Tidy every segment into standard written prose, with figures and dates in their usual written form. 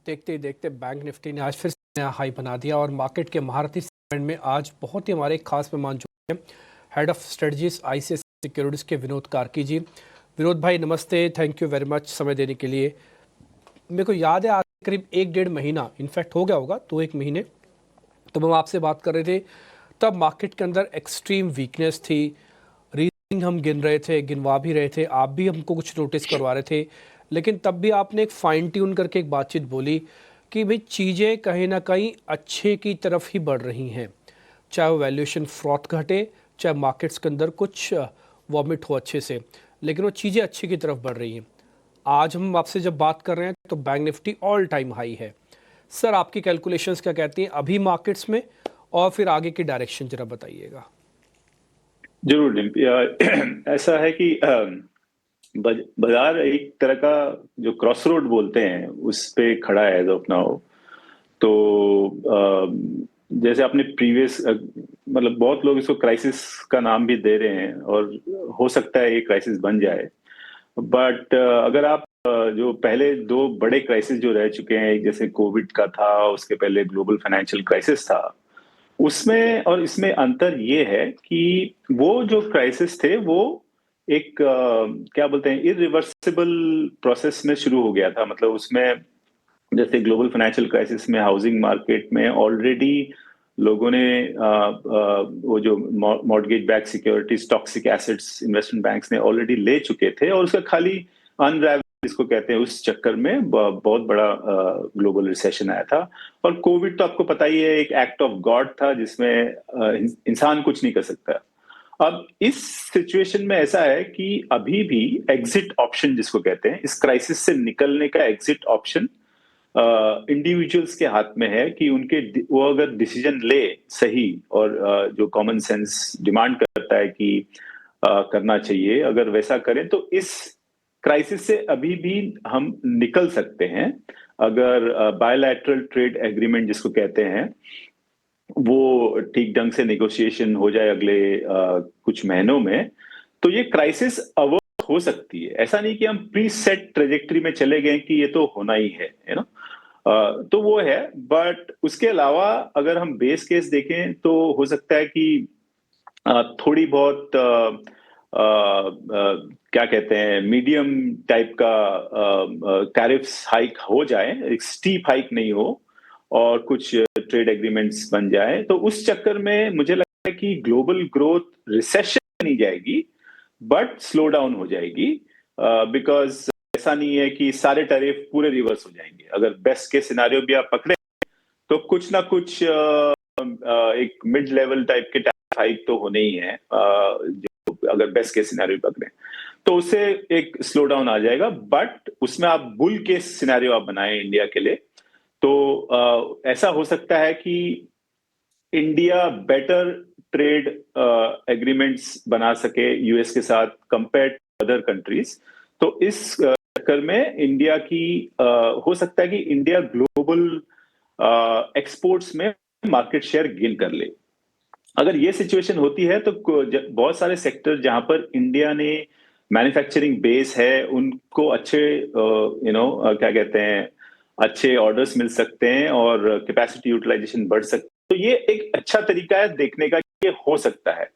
देखते ही देखते bank Nifty ने आज फिर से नया हाई बना दिया और मार्केट के महारथी सेगमेंट में आज बहुत ही हमारे खास मेहमान जो हैं head of strategies ICICI securities के विनोद कार्की जी। विनोद भाई नमस्ते, थैंक यू वेरी मच समय देने के लिए। मेरे को याद है आज करीब 1-1.5 महीना इनफैक्ट हो गया होगा, 2-1 महीने तो हम आपसे बात कर रहे थे। तब मार्केट के अंदर एक्सट्रीम वीकनेस थी, रीजनिंग हम गिन रहे थे, गिनवा भी रहे थे, आप भी हमको कुछ नोटिस करवा रहे थे, लेकिन तब भी आपने एक फाइन ट्यून करके एक बातचीत बोली कि भाई चीज़ें कहीं ना कहीं अच्छे की तरफ ही बढ़ रही हैं, चाहे वो वैल्यूएशन फ्रॉथ घटे, चाहे मार्केट्स के अंदर कुछ वॉमिट हो अच्छे से, लेकिन वो चीज़ें अच्छे की तरफ बढ़ रही हैं। आज हम आपसे जब बात कर रहे हैं तो bank Nifty all time high है। सर आपकी कैलकुलेशंस क्या कहती हैं अभी मार्केट्स में, और फिर आगे की डायरेक्शन जरा बताइएगा। जरूर डिम्पी, ऐसा है कि बाजार एक तरह का जो क्रॉस रोड बोलते हैं उस पे खड़ा है एज ऑफ नाउ। तो जैसे आपने प्रीवियस मतलब बहुत लोग इसको क्राइसिस का नाम भी दे रहे हैं और हो सकता है ये क्राइसिस बन जाए। बट अगर आप जो पहले दो बड़े क्राइसिस जो रह चुके हैं, एक जैसे कोविड का था, उसके पहले ग्लोबल फाइनेंशियल क्राइसिस था, उसमें और इसमें अंतर ये है कि वो जो क्राइसिस थे वो एक क्या बोलते हैं इरिवर्सिबल प्रोसेस में शुरू हो गया था। मतलब उसमें जैसे ग्लोबल फाइनेंशियल क्राइसिस में हाउसिंग मार्केट में ऑलरेडी लोगों ने वो जो mortgage back securities, toxic assets investment banks ने ऑलरेडी ले चुके थे और उसका खाली अनरैवल इसको कहते हैं, उस चक्कर में बहुत बड़ा ग्लोबल रिसेशन आया था। और कोविड तो आपको पता ही है एक एक्ट ऑफ गॉड था जिसमें इंसान कुछ नहीं कर सकता। अब इस सिचुएशन में ऐसा है कि अभी भी एग्जिट ऑप्शन जिसको कहते हैं, इस क्राइसिस से निकलने का एग्जिट ऑप्शन इंडिविजुअल्स के हाथ में है कि उनके वो अगर डिसीजन ले सही और जो कॉमन सेंस डिमांड करता है कि करना चाहिए, अगर वैसा करें तो इस क्राइसिस से अभी भी हम निकल सकते हैं। अगर बायलैटरल ट्रेड एग्रीमेंट जिसको कहते हैं वो ठीक ढंग से नेगोशिएशन हो जाए अगले कुछ महीनों में, तो ये क्राइसिस अवॉइड हो सकती है। ऐसा नहीं कि हम प्री सेट ट्रेजेक्टरी में चले गए कि ये तो होना ही है ना। तो वो है, बट उसके अलावा अगर हम बेस केस देखें तो हो सकता है कि थोड़ी बहुत क्या कहते हैं मीडियम टाइप का टैरिफ्स हाइक हो जाए, एक स्टीप हाइक नहीं हो, और कुछ ट्रेड एग्रीमेंट्स बन जाए। तो उस चक्कर में मुझे लगता है कि ग्लोबल ग्रोथ रिसेशन नहीं जाएगी बट स्लो डाउन हो जाएगी, बिकॉज ऐसा नहीं है कि सारे टैरिफ पूरे रिवर्स हो जाएंगे। अगर बेस्ट के सिनारियो भी आप पकड़े तो कुछ ना कुछ एक मिड लेवल टाइप के टैरिफ हाइक तो होने ही है, जो अगर बेस्ट के सिनारियो पकड़े तो उससे एक स्लो डाउन आ जाएगा। बट उसमें आप बुल केस सिनारियो आप बनाए इंडिया के लिए, तो ऐसा हो सकता है कि इंडिया बेटर ट्रेड एग्रीमेंट्स बना सके यूएस के साथ कंपेयर टू अदर कंट्रीज। तो इस चक्कर में इंडिया की हो सकता है कि इंडिया ग्लोबल एक्सपोर्ट्स में मार्केट शेयर गेन कर ले। अगर ये सिचुएशन होती है तो बहुत सारे सेक्टर जहां पर इंडिया ने मैन्युफैक्चरिंग बेस है उनको अच्छे क्या कहते हैं अच्छे ऑर्डर्स मिल सकते हैं और कैपेसिटी यूटिलाइजेशन बढ़ सकती है। तो ये एक अच्छा तरीका है देखने का, ये हो सकता है।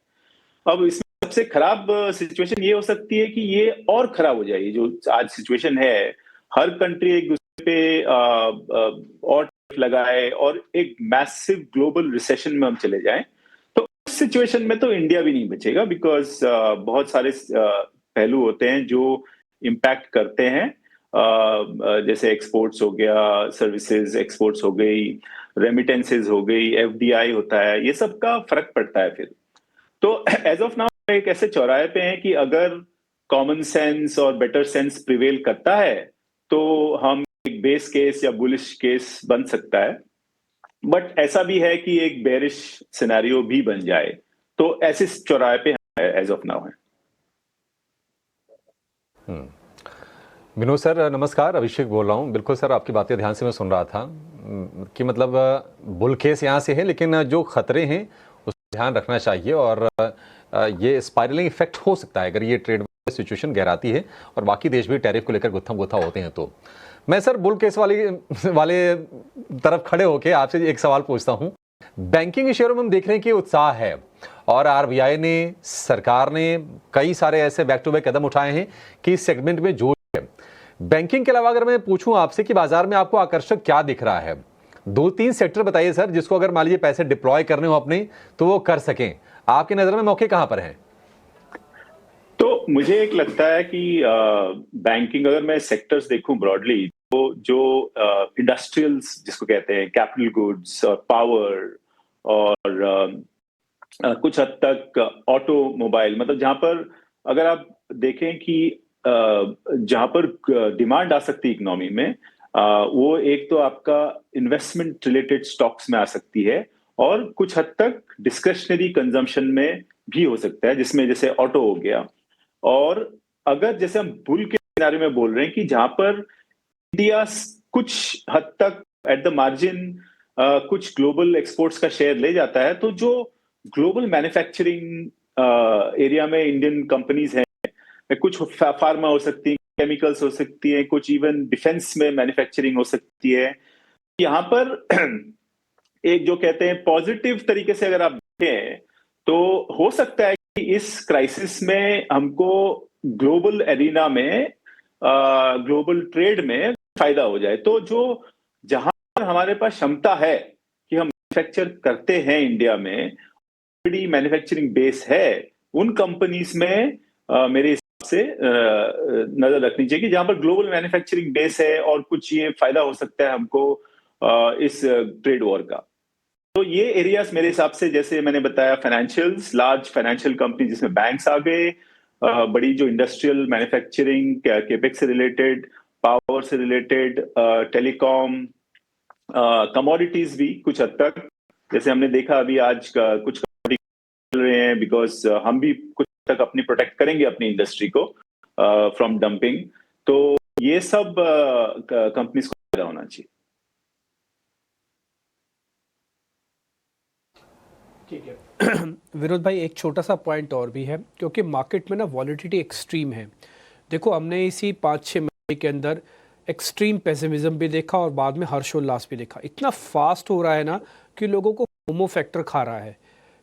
अब इसमें सबसे खराब सिचुएशन ये हो सकती है कि ये और खराब हो जाएगी। जो आज सिचुएशन है, हर कंट्री एक दूसरे पे और लगाए और एक मैसिव ग्लोबल रिसेशन में हम चले जाएं, तो उस सिचुएशन में तो इंडिया भी नहीं बचेगा, बिकॉज बहुत सारे पहलू होते हैं जो इम्पैक्ट करते हैं। जैसे एक्सपोर्ट्स हो गया, सर्विसेज एक्सपोर्ट्स हो गई, रेमिटेंसेज हो गई, एफडीआई होता है, ये सब का फर्क पड़ता है फिर। तो एज ऑफ नाउ एक ऐसे चौराहे पे हैं कि अगर कॉमन सेंस और बेटर सेंस प्रिवेल करता है तो हम एक बेस केस या बुलिश केस बन सकता है। बट ऐसा भी है कि एक बेरिश सिनेरियो भी बन जाए, तो ऐसे चौराहे पे एज ऑफ नाउ है। विनोद सर नमस्कार, अभिषेक बोल रहा हूँ। बिल्कुल सर, आपकी बातें ध्यान से मैं सुन रहा था कि मतलब बुल केस यहाँ से है, लेकिन जो खतरे हैं उस पर ध्यान रखना चाहिए और ये स्पाइरलिंग इफेक्ट हो सकता है अगर ये ट्रेड सिचुएशन गहराती है और बाकी देश भी टैरिफ को लेकर गुत्थम गुत्था होते हैं। तो मैं सर बुल केस वाले तरफ खड़े होके आपसे एक सवाल पूछता हूं। बैंकिंग शेयरों में हम देख रहे हैं कि उत्साह है और आरबीआई ने, सरकार ने कई सारे ऐसे बैक टू बैक कदम उठाए हैं कि इस सेगमेंट में जोश है। बैंकिंग के अलावा अगर मैं पूछूं आपसे कि बाजार में आपको आकर्षक क्या दिख रहा है, 2-3 सेक्टर बताइए सर, जिसको अगर मान लीजिए पैसे डिप्लॉय करने हो अपने तो वो कर सकें। आपकी नजर में मौके कहां पर हैं? तो मुझे एक लगता है कि बैंकिंग, अगर मैं सेक्टर्स देखूं ब्रॉडली, तो जो इंडस्ट्रियल्स जिसको कहते हैं, कैपिटल गुड्स और पावर और कुछ हद तक ऑटोमोबाइल, मतलब जहां पर अगर आप देखें कि जहां पर डिमांड आ सकती है इकोनॉमी में, वो एक तो आपका इन्वेस्टमेंट रिलेटेड स्टॉक्स में आ सकती है और कुछ हद तक डिस्क्रिशनरी कंजम्पशन में भी हो सकता है, जिसमें जैसे ऑटो हो गया। और अगर जैसे हम बुल के किनारे में बोल रहे हैं कि जहां पर इंडिया कुछ हद तक एट द मार्जिन कुछ ग्लोबल एक्सपोर्ट्स का शेयर ले जाता है, तो जो ग्लोबल मैन्युफैक्चरिंग एरिया में इंडियन कंपनीज हैं, कुछ फार्मा हो सकती है, केमिकल्स हो सकती है, कुछ इवन डिफेंस में मैन्युफैक्चरिंग हो सकती है, यहाँ पर एक जो कहते हैं पॉजिटिव तरीके से अगर आप देखें तो हो सकता है कि इस क्राइसिस में हमको ग्लोबल एरिना में, ग्लोबल ट्रेड में फायदा हो जाए। तो जो जहां पर हमारे पास क्षमता है कि हम मैन्युफैक्चर करते हैं, इंडिया में ऑलरेडी मैन्युफैक्चरिंग बेस है, उन कंपनीज में मेरे हिसाब से नजर रखनी चाहिए कि जहां पर ग्लोबल मैन्युफैक्चरिंग बेस है और कुछ ये फायदा हो सकता है हमको इस ट्रेड वॉर का। तो ये एरियाज मेरे हिसाब से, जैसे मैंने बताया, फाइनेंशियल्स, लार्ज फाइनेंशियल कंपनी जिसमें बैंक्स आ गए, बड़ी जो इंडस्ट्रियल मैन्युफैक्चरिंग, केपेक्स से रिलेटेड, पावर से रिलेटेड, टेलीकॉम, कमोडिटीज भी कुछ हद तक, जैसे हमने देखा अभी आज का कुछ चल रहे हैं, बिकॉज हम भी कुछ हद तक अपनी प्रोटेक्ट करेंगे अपनी इंडस्ट्री को फ्रॉम डंपिंग। तो ये सब कंपनीज को फायदा होना चाहिए। ठीक है। विनोद भाई, एक छोटा सा पॉइंट और भी है, क्योंकि मार्केट में ना वॉलिटिलिटी एक्सट्रीम है। देखो, हमने इसी 5-6 महीने के अंदर एक्सट्रीम पेसिमिज्म भी देखा और बाद में हर्षोल्लास भी देखा। इतना फास्ट हो रहा है ना कि लोगों को फोमो फैक्टर खा रहा है,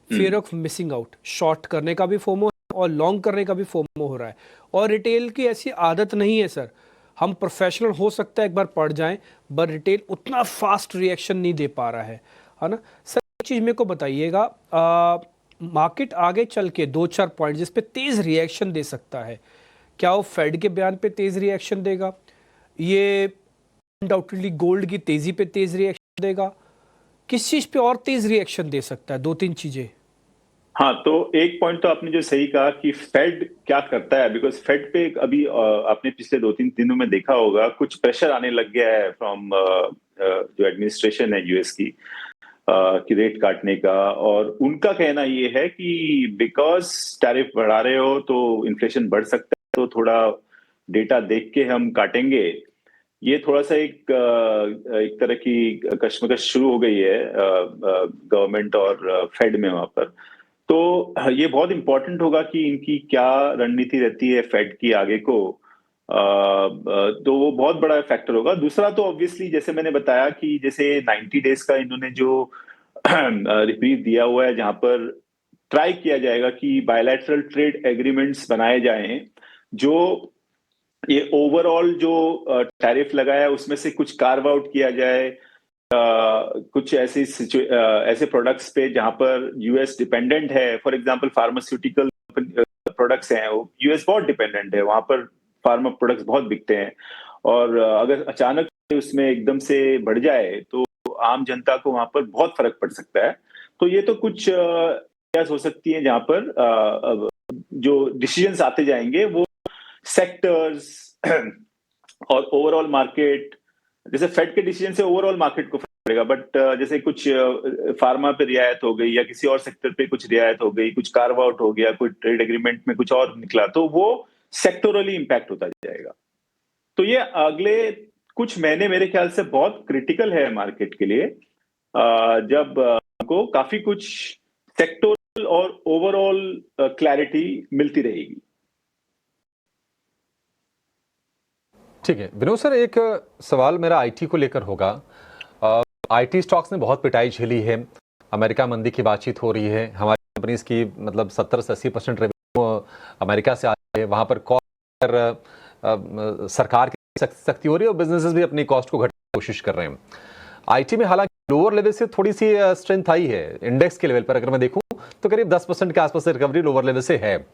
fear of missing out. Short करने का भी फोमो है और लॉन्ग करने का भी फोमो हो रहा है। और रिटेल की ऐसी आदत नहीं है सर, हम प्रोफेशनल हो सकता है एक बार पढ़ जाएं, पर रिटेल उतना फास्ट रिएक्शन नहीं दे पा रहा है ना सर। एक चीज़ मेरे को बताइएगा, मार्केट आगे चल के 2-4 पॉइंट जिस पे तेज़ रिएक्शन दे सकता है, क्या वो फेड के बयान पे तेज़ रिएक्शन देगा, ये अनडाउटेडली गोल्ड की तेज़ी पे तेज़ रिएक्शन देगा, किस चीज़ पे और तेज़ रिएक्शन दे सकता है? 2-3 चीज़ें। हाँ, तो एक पॉइंट तो आपने जो सही कहा कि फेड क्या करता है, बिकॉज फेड पे अभी आपने पिछले 2-3 दिनों में देखा होगा कुछ प्रेशर आने लग गया है फ्रॉम जो एडमिनिस्ट्रेशन है यूएस की रेट काटने का। और उनका कहना ये है कि बिकॉज टैरिफ बढ़ा रहे हो तो इन्फ्लेशन बढ़ सकता है, तो थोड़ा डेटा देख के हम काटेंगे। ये थोड़ा सा एक तरह की कश्मकश शुरू हो गई है गवर्नमेंट और फेड में वहां पर। तो ये बहुत इंपॉर्टेंट होगा कि इनकी क्या रणनीति रहती है फेड की आगे को। तो वो बहुत बड़ा फैक्टर होगा। दूसरा तो ऑब्वियसली जैसे मैंने बताया कि जैसे 90 डेज का इन्होंने जो रिप्रीव दिया हुआ है, जहां पर ट्राई किया जाएगा कि बायलैटरल ट्रेड एग्रीमेंट्स बनाए जाएं, जो ये ओवरऑल जो टैरिफ लगाया है उसमें से कुछ कार्व आउट किया जाए, कुछ ऐसे प्रोडक्ट्स पे जहां पर यूएस डिपेंडेंट है। फॉर एग्जांपल फार्मास्यूटिकल प्रोडक्ट्स हैं, वो यूएस बहुत डिपेंडेंट है, वहां पर फार्मा प्रोडक्ट्स बहुत बिकते हैं। और अगर अचानक से उसमें एकदम से बढ़ जाए तो आम जनता को वहां पर बहुत फर्क पड़ सकता है। तो ये तो कुछ areas हो सकती हैं जहां पर जो डिसीजंस आते जाएंगे वो सेक्टर्स और ओवरऑल मार्केट, जैसे फेड के डिसीजन से ओवरऑल मार्केट को फर्क पड़ेगा, बट जैसे कुछ फार्मा पे रियायत हो गई या किसी और सेक्टर पे कुछ रियायत हो गई, कुछ कार्व आउट हो गया, कोई ट्रेड एग्रीमेंट में कुछ और निकला, तो वो सेक्टोरली इंपैक्ट होता जाएगा। तो ये अगले कुछ महीने मेरे ख्याल से बहुत क्रिटिकल है मार्केट के लिए, जब हमको काफी कुछ सेक्टोरल और ओवरऑल क्लैरिटी मिलती रहेगी। ठीक है विनोद सर, एक सवाल मेरा आईटी को लेकर होगा। आईटी स्टॉक्स ने बहुत पिटाई झेली है, अमेरिका मंदी की बातचीत हो रही है, हमारी कंपनीज की मतलब 70 से 80% रेवेन्यू अमेरिका से आ रही है, वहाँ पर कॉस्ट पर सरकार की सख्ती हो रही है और बिजनेसेस भी अपनी कॉस्ट को घटाने की कोशिश कर रहे हैं। आईटी में हालांकि लोअर लेवल से थोड़ी सी स्ट्रेंथ आई है, इंडेक्स के लेवल पर अगर मैं देखूं तो करीब 10% के आसपास रिकवरी लोअर लेवल से है।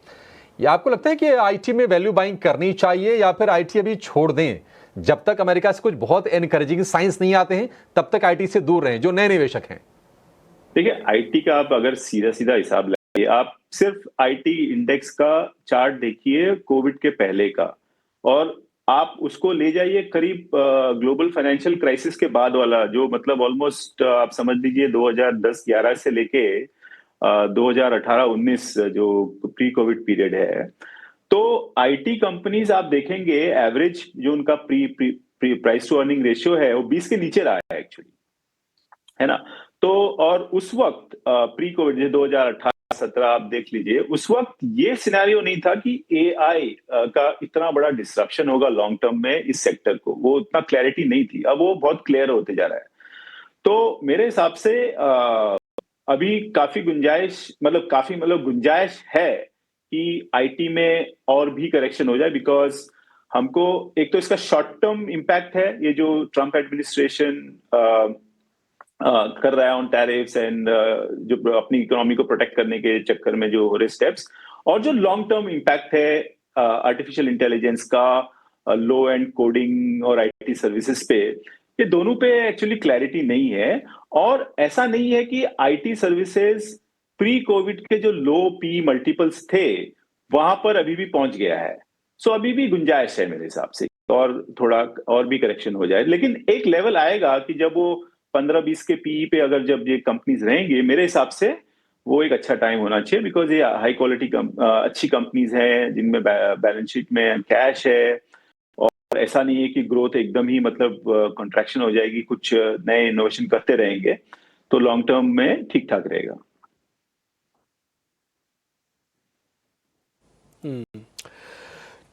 या आपको लगता है कि आईटी में वैल्यू बाइंग करनी चाहिए या फिर आईटी अभी छोड़ दें, जब तक अमेरिका से कुछ बहुत एनकरेजिंग साइंस नहीं आते हैं तब तक आईटी से दूर रहें जो नए निवेशक हैं? देखिए, आईटी का आप अगर सीधा सीधा हिसाब लगाइए, आप सिर्फ आईटी इंडेक्स का चार्ट देखिए कोविड के पहले का, और आप उसको ले जाइए करीब ग्लोबल फाइनेंशियल क्राइसिस के बाद वाला, जो मतलब ऑलमोस्ट आप समझ लीजिए 2010-11 से लेके 2018-19 जो प्री कोविड पीरियड है। तो आईटी कंपनीज आप देखेंगे एवरेज जो उनका प्राइस टू अर्निंग रेशियो है वो 20 के नीचे रहा है एक्चुअली, है ना। तो और उस वक्त प्री कोविड 2018-17 आप देख लीजिए, उस वक्त ये सिनेरियो नहीं था कि एआई का इतना बड़ा डिसरप्शन होगा लॉन्ग टर्म में इस सेक्टर को, वो इतना क्लैरिटी नहीं थी। अब वो बहुत क्लियर होते जा रहा है। तो मेरे हिसाब से अभी काफी गुंजाइश है कि आईटी में और भी करेक्शन हो जाए, बिकॉज हमको एक तो इसका शॉर्ट टर्म इम्पैक्ट है, ये जो ट्रम्प एडमिनिस्ट्रेशन कर रहा है ऑन टैरिफ्स एंड जो अपनी इकोनॉमी को प्रोटेक्ट करने के चक्कर में जो हो रहे स्टेप्स, और जो लॉन्ग टर्म इम्पैक्ट है आर्टिफिशियल इंटेलिजेंस का लो एंड कोडिंग और आईटी सर्विसेज पे, ये दोनों पे एक्चुअली क्लैरिटी नहीं है। और ऐसा नहीं है कि आईटी सर्विसेज प्री कोविड के जो लो पी मल्टीपल्स थे वहां पर अभी भी पहुंच गया है। सो अभी भी गुंजाइश है मेरे हिसाब से, और थोड़ा और भी करेक्शन हो जाए। लेकिन एक लेवल आएगा कि जब वो 15-20 के पीई पे अगर जब ये कंपनीज रहेंगे, मेरे हिसाब से वो एक अच्छा टाइम होना चाहिए, बिकॉज ये हाई क्वालिटी अच्छी कंपनीज हैं जिनमें बैलेंस शीट में कैश है, और ऐसा नहीं है कि ग्रोथ एकदम ही मतलब कंट्रैक्शन हो जाएगी, कुछ नए इनोवेशन करते रहेंगे, तो लॉन्ग टर्म में ठीक ठाक रहेगा।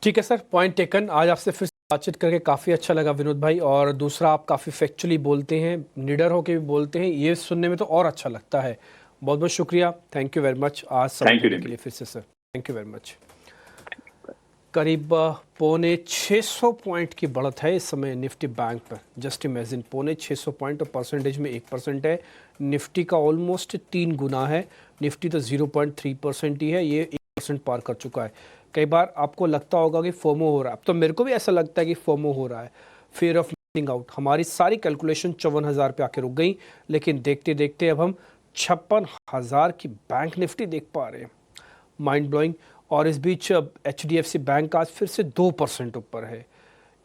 ठीक है सर, पॉइंट टेकन। आज आपसे फिर बातचीत करके काफ़ी अच्छा लगा विनोद भाई, और दूसरा आप काफ़ी फैक्चुअली बोलते हैं, निडर होकर भी बोलते हैं, ये सुनने में तो और अच्छा लगता है। बहुत बहुत शुक्रिया, थैंक यू वेरी मच आज समय देने के लिए फिर से sir, thank you very much. करीब 625 पॉइंट की बढ़त है इस समय निफ्टी बैंक पर। जस्ट इमेजिन, 625 पॉइंट, और परसेंटेज में 1% है। निफ्टी का ऑलमोस्ट 3 गुना है। निफ्टी तो 0.3% ही है, ये 1% पार कर चुका है। कई बार आपको लगता होगा कि फोमो हो रहा है, अब तो मेरे को भी ऐसा लगता है कि फोमो हो रहा है, फियर ऑफ मिसिंग आउट। हमारी सारी कैलकुलेशन 54,000 पे आके रुक गई, लेकिन देखते देखते अब हम 56,000 की बैंक निफ्टी देख पा रहे हैं। Mind blowing. और इस बीच HDFC बैंक आज फिर से 2% ऊपर है।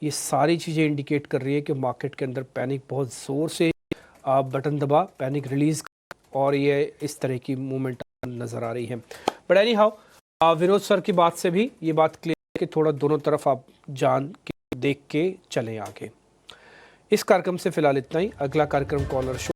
ये सारी चीज़ें इंडिकेट कर रही है कि मार्केट के अंदर पैनिक बहुत ज़ोर से बटन दबा, पैनिक रिलीज, और ये इस तरह की मूवमेंट नज़र आ रही है। But any how, Vinod sir की बात से भी ये बात क्लियर है कि थोड़ा दोनों तरफ आप जान के देख के चलें आगे। इस कार्यक्रम से फिलहाल इतना ही। अगला कार्यक्रम कॉर्नर शो